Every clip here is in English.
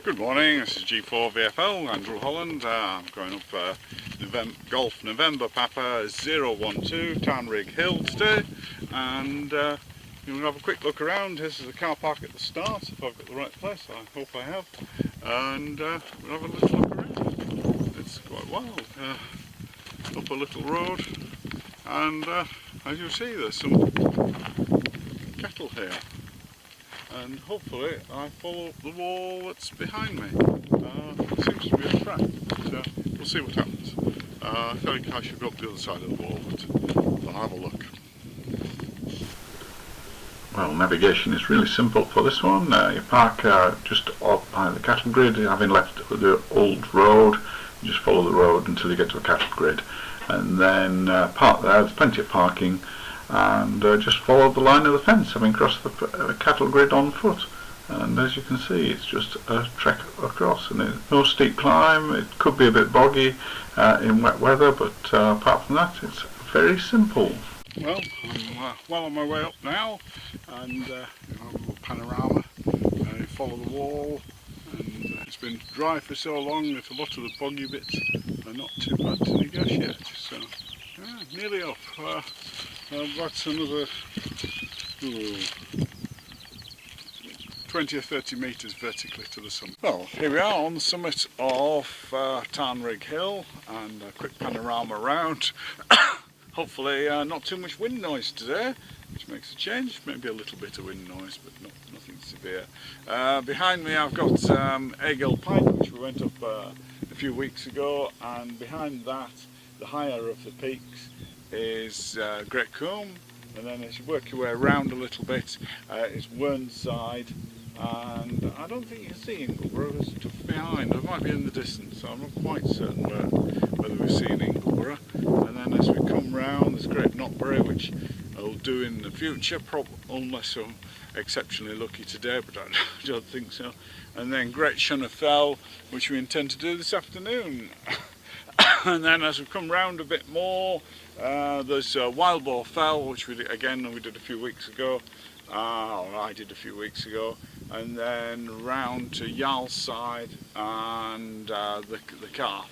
Good morning, this is G4 VFL, Andrew Holland. I'm going up Golf November Papa 012 Tarn RIgg Hill today, and we'll have a quick look around. This is the car park at the start, if I've got the right place, I hope I have, and we'll have a little look around. It's quite wild, up a little road, and as you see there's some cattle here. And hopefully I follow the wall that's behind me. It seems to be a track, so we'll see what happens. I think I should go up the other side of the wall, but I'll have a look. Well, navigation is really simple for this one. You park just up by the cattle grid, having left the old road. You just follow the road until you get to a cattle grid, and then park there. There's plenty of parking. And just follow the line of the fence, having crossed the cattle grid on foot. And as you can see, it's just a trek across, and it's no steep climb. It could be a bit boggy in wet weather, but apart from that, it's very simple. Well, I'm well on my way up now, and a little panorama. Follow the wall, and it's been dry for so long that a lot of the boggy bits are not too bad to negotiate. So, nearly up. That's another 20 or 30 metres vertically to the summit. Well, here we are on the summit of Tarn RIgg Hill, and a quick panorama around. Hopefully not too much wind noise today, which makes a change. Maybe a little bit of wind noise, but nothing severe. Behind me I've got Eagle Pike, which we went up a few weeks ago, and behind that, the higher of the peaks, is Great Combe, and then as you work your way around a little bit, it's Whernside, and I don't think you can see Ingleborough, it's just behind. It might be in the distance, so I'm not quite certain whether we've seen Ingleborough. And then as we come round, there's Great Knotbury, which I'll do in the future, unless I'm exceptionally lucky today, but I don't think so. And then Great Shunner Fell, which we intend to do this afternoon. And then as we come round a bit more, there's Wild Boar Fell, which we did a few weeks ago, or I did a few weeks ago, and then round to Yarlside and the Calf.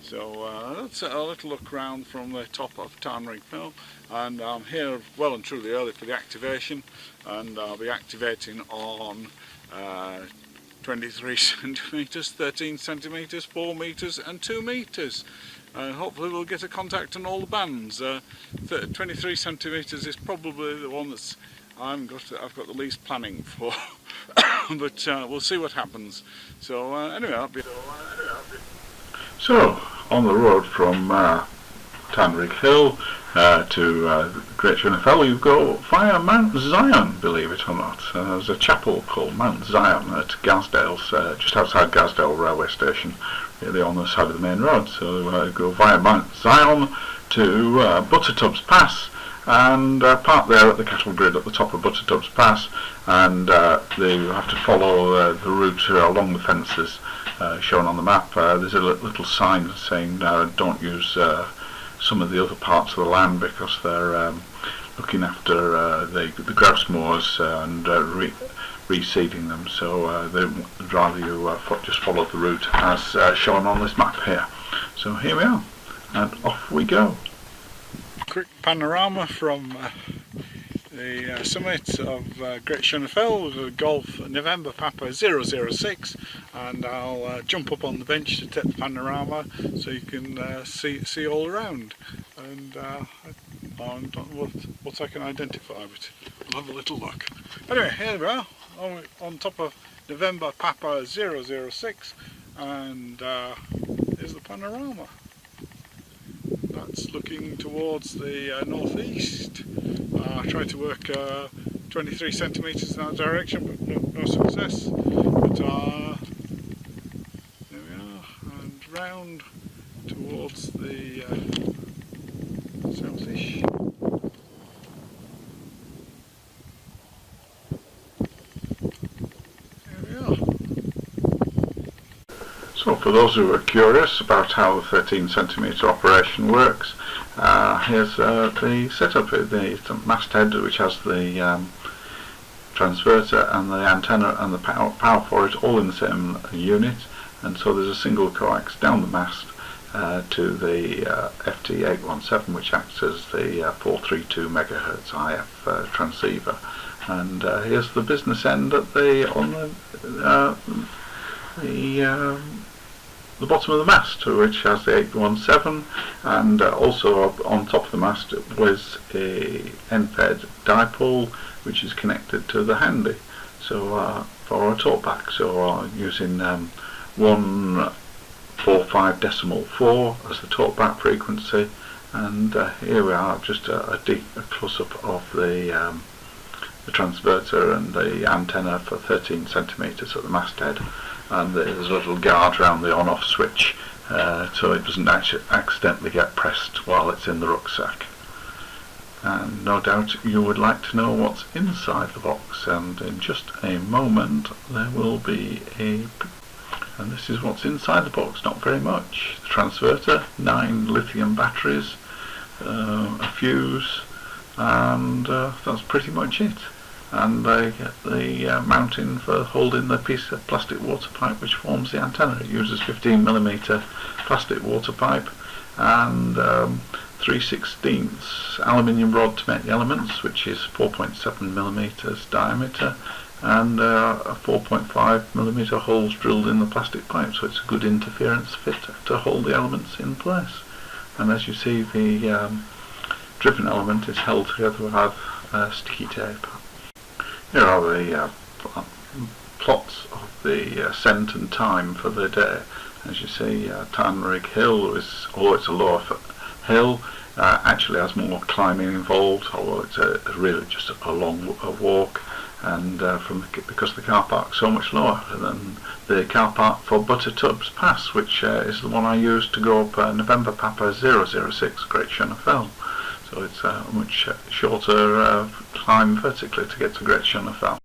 So that's a little look round from the top of Tarn RIgg Hill, and I'm here well and truly early for the activation, and I'll be activating on 23 centimetres, 13 centimetres, 4 metres and 2 metres. Hopefully we'll get a contact on all the bands. 23 centimetres is probably the one that's I've got the least planning for, but we'll see what happens. So anyway, So, on the road from Tarn RIgg Hill to Great Shunner Fell, you go via Mount Zion, believe it or not. There's a chapel called Mount Zion at Garsdale's, just outside Garsdale railway station, really on the side of the main road. So go via Mount Zion to Buttertubs Pass, and park there at the cattle grid at the top of Buttertubs Pass, and you have to follow the route along the fences shown on the map. There's a little sign saying don't use some of the other parts of the land because they're looking after the grouse moors and reseeding them, so they'd rather you just follow the route as shown on this map here. So here we are, and off we go. Quick panorama from the summit of Great Shunner Fell with a Golf November Papa 006, and I'll jump up on the bench to take the panorama so you can see all around, and I don't know what I can identify, but we'll have a little look. Anyway, here we are on top of November Papa 006, and here's the panorama. That's looking towards the northeast. I tried to work 23 centimetres in that direction, but no success. But there we are, and round towards the southish. There we are. So for those who are curious about how the 13 centimetre operation works, here's the setup. The masthead, which has the transverter and the antenna and the power for it all in the same unit, and so there's a single coax down the mast to the FT817, which acts as the 432 MHz IF transceiver. And here's the business end at the bottom of the mast, which has the 817, and also on top of the mast was a NP dipole, which is connected to the handy, so for a talkback. So using 145.4 as the talkback frequency, and here we are, just a close-up of the transverter and the antenna for 13 centimeters at the masthead, and there's a little guard around the on-off switch so it doesn't actually accidentally get pressed while it's in the rucksack. And no doubt you would like to know what's inside the box, and in just a moment there will be and this is what's inside the box. Not very much. The transverter, 9 lithium batteries, a fuse, and that's pretty much it. And the mounting for holding the piece of plastic water pipe which forms the antenna. It uses 15mm plastic water pipe and 3/16 aluminium rod to make the elements, which is 4.7mm diameter, and 4.5mm holes drilled in the plastic pipe, so it's a good interference fit to hold the elements in place. And as you see, the driven element is held together with sticky tape. Here are the plots of the ascent and time for the day. As you see, Tarn RIgg Hill is, although it's a lower hill, actually has more climbing involved, although it's really just a long walk, and because the car park's so much lower than the car park for Buttertubs Pass, which is the one I used to go up November Papa 006 Great Shunner Fell. So it's a much shorter climb vertically to get to Great Shunner Fell.